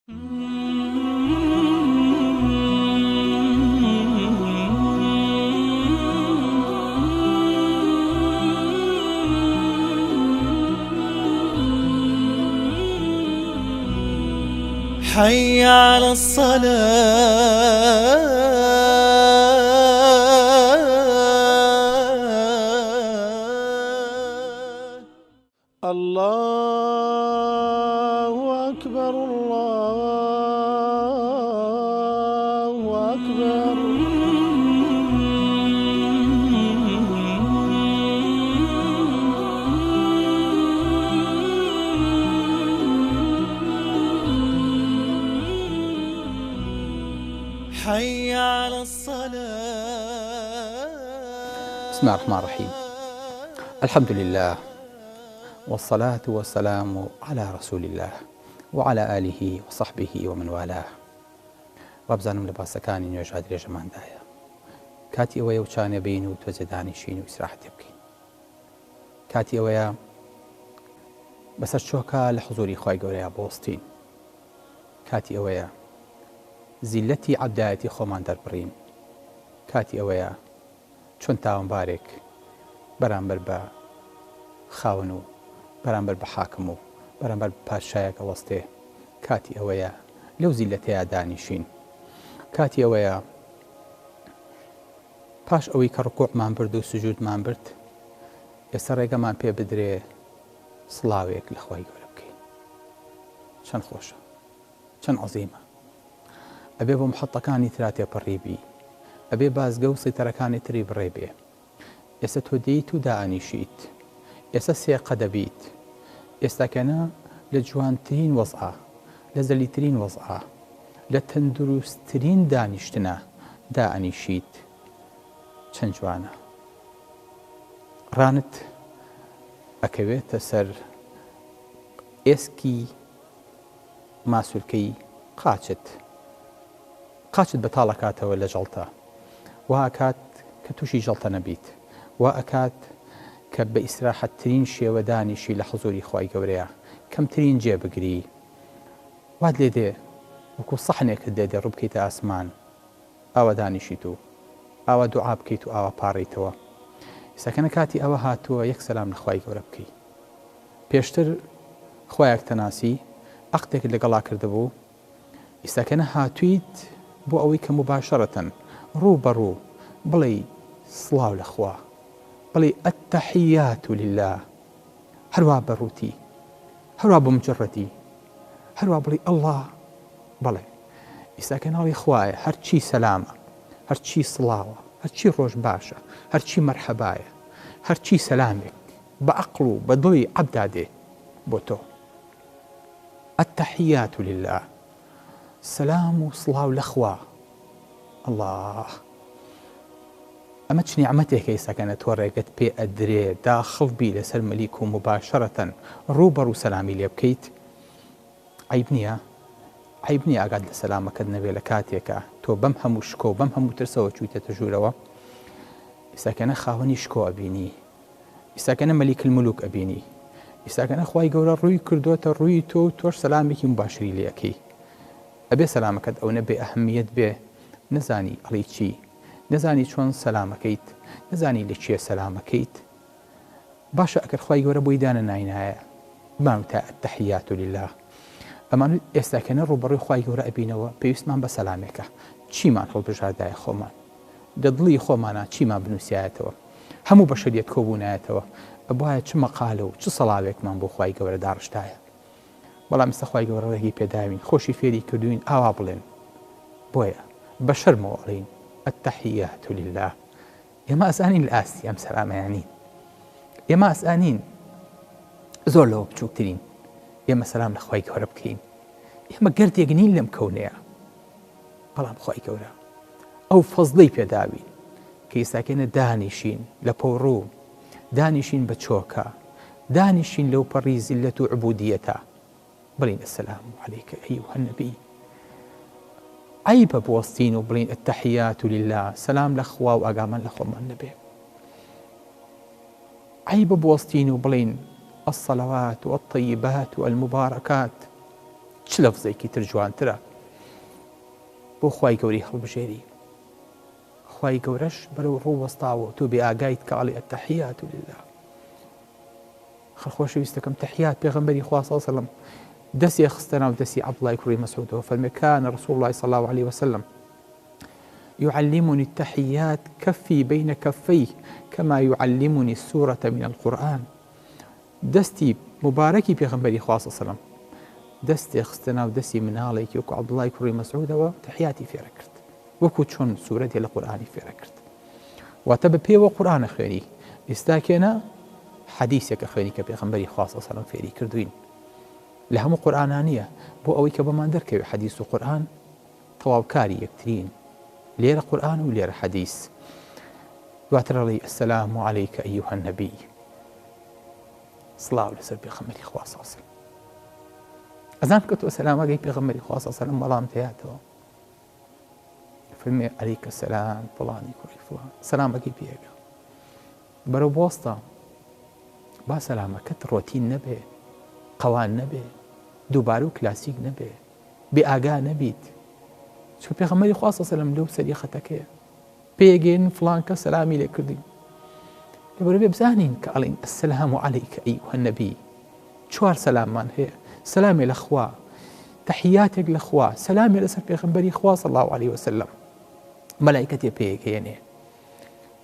حي على الصلاة الله أكبر الله أكبر. حي على الصلاة. بسم الله الرحمن الرحيم. الحمد لله والصلاة والسلام على رسول الله وعلى آله وصحبه ومن والاه. وابزانم لباسەکانی نوێژا درێژەماندایە کاتی ئەوەیە وچانە بین و تۆزە دانیشین و ئیسراحەت بکەین. کاتی ئەوەیە بەسەر چۆکە لە حوزوری خوای گەورەیە بۆستین. کاتی ئەوەیە زیلەتی عەبدایەتی خۆمان دەربڕین. کاتی ئەوەیە چۆن تاوانبارێک بەرامبەر بە خاوەن و بەرامبەر بە حاکم و بەرامبەر بە پادشایەکە وەستێ. کاتی ئەوەیە لەو زیلەتەیە دانیشین. کاتی ئەوەیە پاش ئەوەی کە ڕکوعمان برد و سوجودمان برد ئێستا ڕێگەمان پێ بدرێ سڵاوێک لە خوای گەورە بکەین. چەند خۆشە، چەند عەزیمە. ئەبێ بۆ محەڵتەکانی ترا تێپەڕی بی، ئەبێ بازگە و سەیتەرەکانی تری بڕێ بێ. ئێستا تۆ دێیت و دائەنیشیت، ئێستا سێقە دەبیت، ئێستاکەنە لە جوانترین وەزعە، لە زەلیترین وەزعە، لە تەندروستترین دانیشتنە دائەنیشیت. چەند جوانە. ڕانت ئەکەوێتە سەر ئێسکی ماسوولکەی قاچت بەتاڵەکاتەوە لە جەڵتە، وا ئەکات کە تووشی جەڵتە نەبیت، وا ئەکات کە بە ئیسراحەتترین شێوە دانیشی لە حوزوری خوای گەورەیە، کەمترین جێبگری. وات لێ دێ وەکو سەحنێکت دێ ڕوو بکەیتە ئاسمان، ئاوا دانیشیت و ئاوا دوعا بکەیت و ئاوا پاڕیتەوە. ئێستاکەنە کاتی ئەوە هاتووە یەک سەلام لە خوای گەورە بکەی. پێشتر خوایەک تەناسی عەقدێکت لەگەڵا کردبوو، ئێستاکەنە هاتوویت بۆ ئەوەی کە مباشەرەتەن ڕوو بەڕوو بڵێ سڵاو لە خوا، بڵێ ئەتەحیات لله، هەروە بەڕووتی، هەروە بە مجەڕەتی، هەروە بڵێ ئەڵڵا. بڵێ ئێستاکە ناڵی خوایە، هەرچی سەلامە، هەرچی سڵاوە، هەرچی ڕۆژ باشە، هەرچی مەرحەبایە، هەرچی سەلامێک بە عەقڵ و بە دڵی عەبدا دێ بۆ تۆ. ئەتەحیات لله، سەلام و سڵاو لە خوا. ئەڵڵا ئەمە چ نیعمەتێکە ئێستاکەنە تۆ ڕێگەت پێ ئەدرێ داخڵ بی لەسەر مەلیک و مباشەرەتەن ڕوو بەڕوو سەلامی لێ بکەیت. عیب نییە، عیب نییە ئاگات لە سەلامەکەت نەبێ لە کاتێکە تۆ بەم هەموو شکۆ بەم هەموو ترسەوە چوویتەتە ژوورەوە. ئێستاکەنە خاوەنی شکۆ ئەبینی، ئێستاکەنە مەلیک المولوک ئەبینی، ئێستاکەنە خوای گەورە ڕووی کردوتە ڕووی تۆ و تۆش سەلامێکی مباشری لێەکەی. ئەبێ سەلامەکەت ئەو نەبێ ئەهەمیەت بێ، نەزانی ئەڵی چی، نەزانی چۆن سەلامەکەیت، نەزانی لە چیە سەلامەکەیت. باشە ئەگەر خوای گەورە بۆی دانە ناینایە بمانوتە ئەتەحیات لله. ئەمان ئێستاکەنە ڕووبەڕووی خوای گەورە ئەبینەوە، پێویستمان بە سەلامێکە. چیمان هەڵبژاردایە خۆمان، لە دڵی خۆمانە چیمان بنووسایەتەوە، هەموو بەشەریەت کۆبوونایەتەوە، ئەبوایە چ مەقالە و چ سەڵاوێکمان بۆ خوای گەورە داڕشتایە. بەڵام ئێستا خوای گەورە ڕێگی پێداوین، خۆشی فێری کردوین ئاوا بڵێن. بۆیە بە شەرمەوە ئەڵێین ئەتەحیات لله. ئێمە ئەزانین لە ئاستی ئەم سەلامەیانین، ئێمە ئەزانین زۆر لەوە بچووکترین. ئێمە سەلام لە خوای گەورە بکەین. ئێمە گەردێک نین لەم کەونەیە، بەڵام خوای گەورە ئەو فەزڵەی پێداوین کە ئێستاکەنە دانیشین لە پۆڕوو، دانیشین بە چۆکە، دانیشین لەو پەڕی زیلەت و عبودیەتە. بڵین السلام عەلەیکە ئەیوهە النەبی. عیبە بوەستین و بڵین التەحیات لله، سەلام لە خوا و ئاگامان لە خۆمان نەبێ. عیبە بوەستین و بڵین الصلوات والطيبات والمباركات. چ لەفزێکی تر جوانترە بۆ خوای گەورەی هەڵبژێری خوای گەورەش بەرەو ڕوو وەستاوە تۆ بێ ئاگایت کە ئەڵێ التەحیات لله خۆشەویستەکەم تەحیات پێغەمبەری خوا صلی الله علیه وسلم دەستی خستە ناو دەستی عەبدوڵای کوڕی مەسعودەوە فەرمێ کان رسول الله صلی الله عليه وسلم يعلمني التحيات كفي بين كفيه كما يعلمني السورة من القرآن دستي مباركي بيغمبري خاص صلى الله عليه وسلم دستي خستنا ودستي من عليك وكو عبد الله كريم مسعود وتحياتي في ركرت وكو تشون سورة القرآن في ركرت واتب بي وقرآن خيري استاكينا حديثك خيري كبيغمبري خاص صلى الله عليه وسلم فيري كردوين لهم قرآنانية بو أويك بمان دركي حديث القرآن طواب كاري يكترين ليرة قرآن وليرة حديث واتر لي السلام عليك أيها النبي صلاة لسر بيغمبري خوا صلى الله عليه وسلم أذان كنت السلام عليك بيغمبري خوا صلى الله عليه وسلم ملام تياته فرمي عليك السلام فلاني كوري فلان سلام عليك بيغا برو بوسطة با سلامك روتين نبي قوان نبي دوبارو كلاسيك نبي بآقا نبيت شو بيغمبري خوا صلى الله عليه وسلم لو سريختك بيجين فلان كسلامي لكردين يبرو بزانين كالين السلام عليك أيها النبي شوار سلام من هي سلامي الأخوة تحياتك الأخوة سلامي لسر بيغمبري خوا صلى الله عليه وسلم ملائكتي بيجيني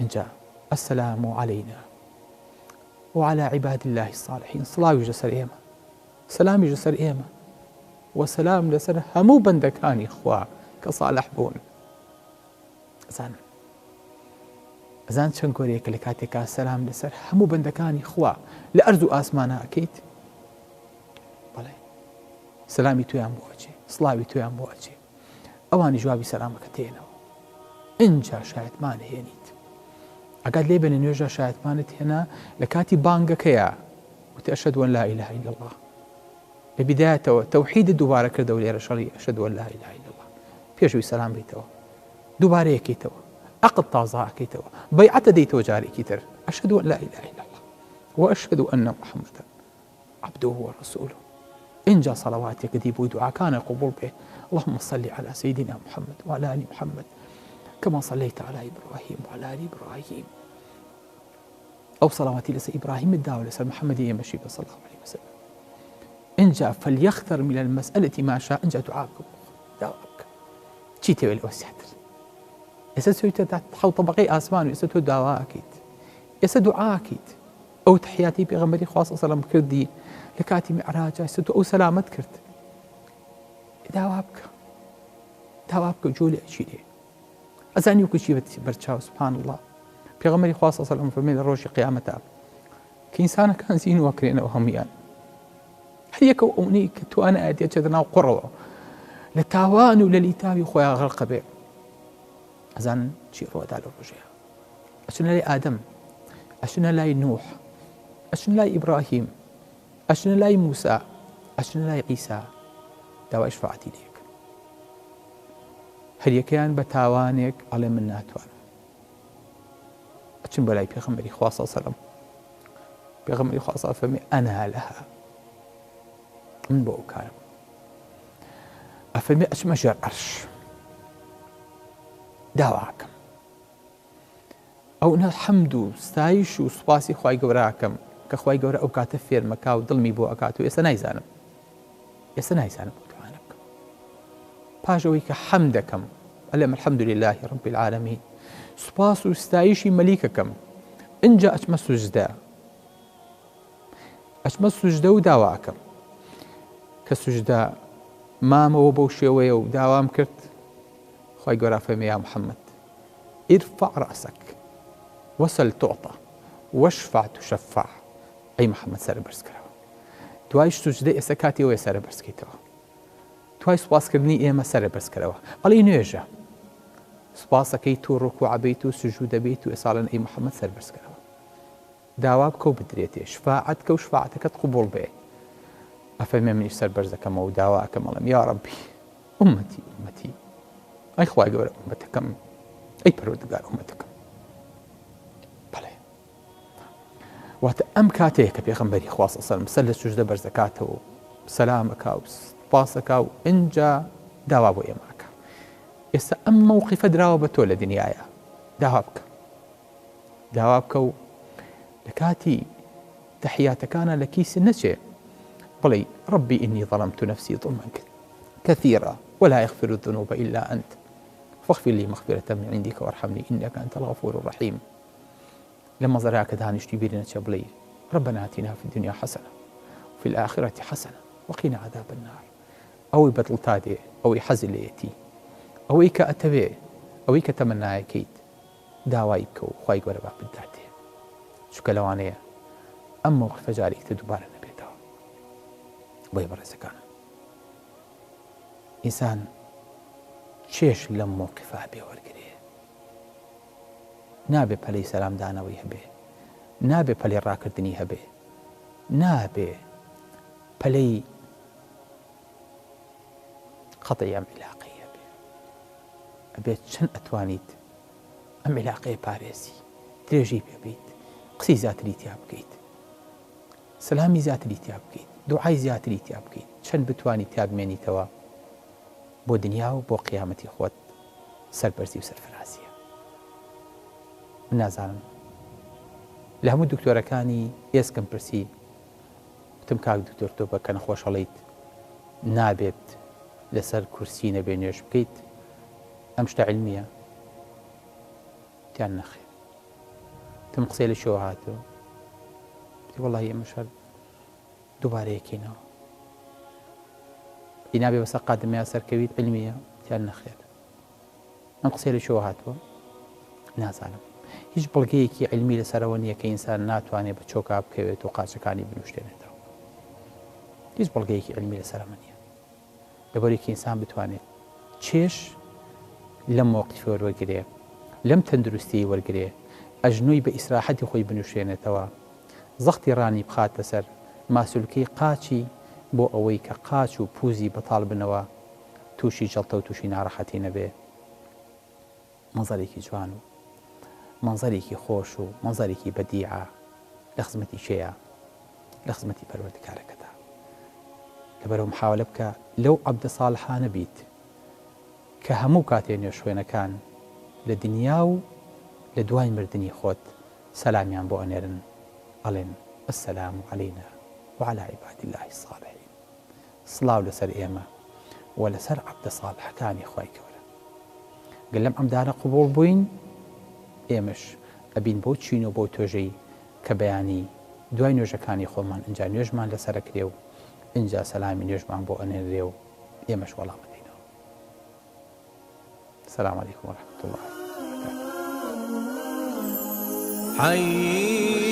إنجا السلام علينا وعلى عباد الله الصالحين صلاة جسر إيما سلام جسر إيما وسلام لسر همو بندكاني إخوة كصالح بون ئەزان چەند گۆرەیەکە لە کاتێکا سەلام لەسەر هەموو بەندەکانی خوا لە ئەرز و ئاسمانە ئەکەیت بەڵێ سەلامی تویان بۆ ئەچێ سڵاوی تویان بۆ ئەچێ ئەوانی جوابی سەلامەکە تێنەوە ئینجا شایەتمان هێنیت ئەگات لێ بێنە نوێژە شایەتمانت هێنا لە کاتی بانگەکەیە وتی ئەشهەدو ئەن لا ئیلاهە ئیلا الله لە بیدایەتەوە تەوحیدت دووبارە کردەوە لێرە شەڕی ئەشهەدو ئەن لا ئیلاهە ئیلا الله پێشەوەی سەلام بێتەوە دووبارە یەکەیتەوە عقد تازا كيتوا بيعة ديتو جاري كيتر أشهد أن لا إله إلا الله وأشهد أن محمدا عبده ورسوله إن جاء صلواتك ديب ودعاء كان قبول به اللهم صل على سيدنا محمد وعلى آل محمد كما صليت على إبراهيم وعلى آل إبراهيم أو صلواتي لسي إبراهيم الدعوة لسي محمد يمشي صلى الله عليه وسلم إن جاء فليختر من المسألة ما شاء إن جاء دعاءك دعوك تشيتي والأوسيات ئێستا چۆیتە حەوت طەبەقەی ئاسمان و ئێستا تۆ داواکەیت ئێستا دوعاکەیت ئەو تحیاتی پێغەمبەری خوا صلی الله علیه و سەلەم کردی لە کاتی میعراج ئێستا تۆ ئەو سەلامەت کرد داوا بکە جۆ لێ ئەچیرێ ئەزانی وەکو چی بەرچاو سبحان الله پێغەمبەری خوا صلی الله علیه و سەلەم فەرمێ لە ڕۆژی قیامەتە کە ئینسانەکان زین وەکرێنەوە هەمویان هەر یەکە ئەوەی کە توانە ئاەتێ چێتە ناو قوڕەوە لە تاوان و لە لیتاوی خۆیان غەرقە بێ أزان شيء رواد على الرجاء أشنا لاي آدم أشنا لاي نوح أشنا لاي إبراهيم أشنا لاي موسى أشنا لاي عيسى دوا إشفاعتي ليك هل يكيان بتاوانك على من ناتوان أشن بلاي بيغمبري خوا صلى الله عليه وسلم بيغمبري خوا صلى الله عليه وسلم أنا لها من بوكارم أفهمي أشمجر عرش داواکەم ئەو الحەمد و ستایش و سوپاسی خوای گەورەکەم کە خوای گەورە ئەو کاتە فێرمەکا و دڵمی بۆ ئەکات و ئێستا نایزانم بۆ توانە بکەم پاش ئەوەی کە حەمد دەکەم ئەڵێم الحەمد لله رب العالمین سوپاس و ستایشی مەلیکەکەم ئینجا ئەچمە سوژدە و داواکەم کە سوژدە مامەوە بەو شێوەیە و داوام کرد خواهي قرأ فهم يا محمد ارفع رأسك وسل تعطى واشفع تشفع أي محمد سر برسكروا دوايش سجدة إسكاتي ويا سر برسكيتوا دواي سباس كرني إيما سر برسكروا علي نيجا سباسا كيتو ركوع بيتو سجود بيتو إصالا أي محمد سر برسكروا داوابك وبدريتي شفاعتك وشفاعتك تقبل به أفهم من سر برزكم وداواك ملم يا ربي أمتي أي خواهي قولة أمتكم أي پروردگار أمتكم بله وات أم كاتيك بيغمبري خواص أصلا مسلس سجدة برزكاته وسلامك سوپاسەکە و ئینجا داوا بۆ ئێماکە. ئێستا ئەم مووقیفە دراوە بە تۆ لە دنیاە، داوا بکە و لە کاتی تەحیاتەکانە لە کیسە نەچێ بڵێ ربي إني ظلمت نفسي ظلما كثيرا ولا يغفر الذنوب إلا أنت فاغفر لي مغفرة من عندك وارحمني إنك أنت الغفور الرحيم. لما زراك دانشتي بيرنا بڵێ ربنا آتنا في الدنيا حسنة وفي الآخرة حسنة وقنا عذاب النار. ئەوەی بەدڵتادێ، ئەوەی حەزی لێیەتی، ئەوەی کە ئەتەوێ، ئەوەی کە تەمەنایەکەیت داوای بکە و خوای گەورە با بداتێ. چونکە لەوانەیە ئەم مووقیفە جارێکتر دووبارە نەبێتەوە. بۆیە بەڕێزەکانم، ئینسان چێش لەم مووقیفە بێ وەرگرێ، نابێ پەلەی سەلامدانەوەی هەبێ، نابێ پەلەی ڕاکردنی هەبێ، نابێ پەلەی خەتەی ئەم عیلاقەی هەبێ. ئەبێت چەند ئەتوانیت ئەم عیلاقەیە پارێزی، درێژی پێ بێت، قسەی زیاتری تیا بکەیت، سەلامی زیاتری تیا بکەیت، دوعای زیاتری تیا بکەیت، چەند بتوانی تیا بمێنیتەوە بۆ دنیا و بۆ قیامەتی خۆت سەربەرزی و سەرفرازیە. من نازانم لە هەموو دکتۆرەکانی ئێسکەم پرسی، وتم کاک دکتۆر تۆ بە کە نەخۆشەڵیت نابێت لەسەر کورسی نەبێ نوێژ بکەیت، ئەم شتە عیلمیە؟ تیان نەخێ. تم قسەی لە شێوە هاتەوە، وەڵڵاهی ئێمەش هەر دووبارە یەکەینەوە. نابێ بەسەر قادمەیە سەرکەویت عیلمیە؟ تیان نەخێر. ئەم قسەی لە شێوە هاتووە؟ نازانم. هیچ بەڵگەیەکی عیلمی لەسەرەوە نییە کە ئینسان ناتوانێت بە چۆکا بکەوێت و قاچەکانی بنووشتێنێتەوە. هیچ بەڵگەیەکی عیلمی لەسەرەوە نییە. لەبەرێکی ئینسان بتوانێت چێش لەم مووقیفە وەرگرێ، لەم تەندروستی وەرگرێ، ئەژنۆی بە ئیسراحەتی خۆی بنووشێنێتەوە، زەختی ڕانی بخاتە سەر، ماسولکەی قاچی بۆ ئەوەی کە قاچ و پووزی بەتاڵ بنەوە تووشی جەڵتە و تووشی ناڕەحەتی نەبێ. مەنزەرێکی جوان و مەنزەرێکی خۆش و مەنزەرێکی بەدیعە لە خزمەتی شەیە، لە خزمەتی پەروەردگارەکەدا. لەبەرەوە محاولە بکە لەو عەبدە ساڵحانە بیت کە هەموو کاتێ نوێژ خوێنەکان لە دنیا و لە دوای مردنی خۆت سەلامیان بۆ ئەنێرن، ئەڵێن السلام عەلەینا وعەلا عیبادی الله الصالحین. سڵاو لەسەر ئێمە و لەسەر عەبدە ساڵحەکانی خوای گەورە. گەر لەم ئەمدانە قبوڵ بووین، ئێمەش ئەبین بۆ چین و بۆ تۆژەی کە بەیانی دوای نوێژەکانی خۆمان ئینجا نوێژمان لەسەرەکرێ و ئینجا سەلامی نوێژمان بۆ ئەنێرێ و ئێمەش وەڵام بدەینەوە. السلام عەلەیکوم وەرەحمەتوڵڵاهی وبەرەکاتوه.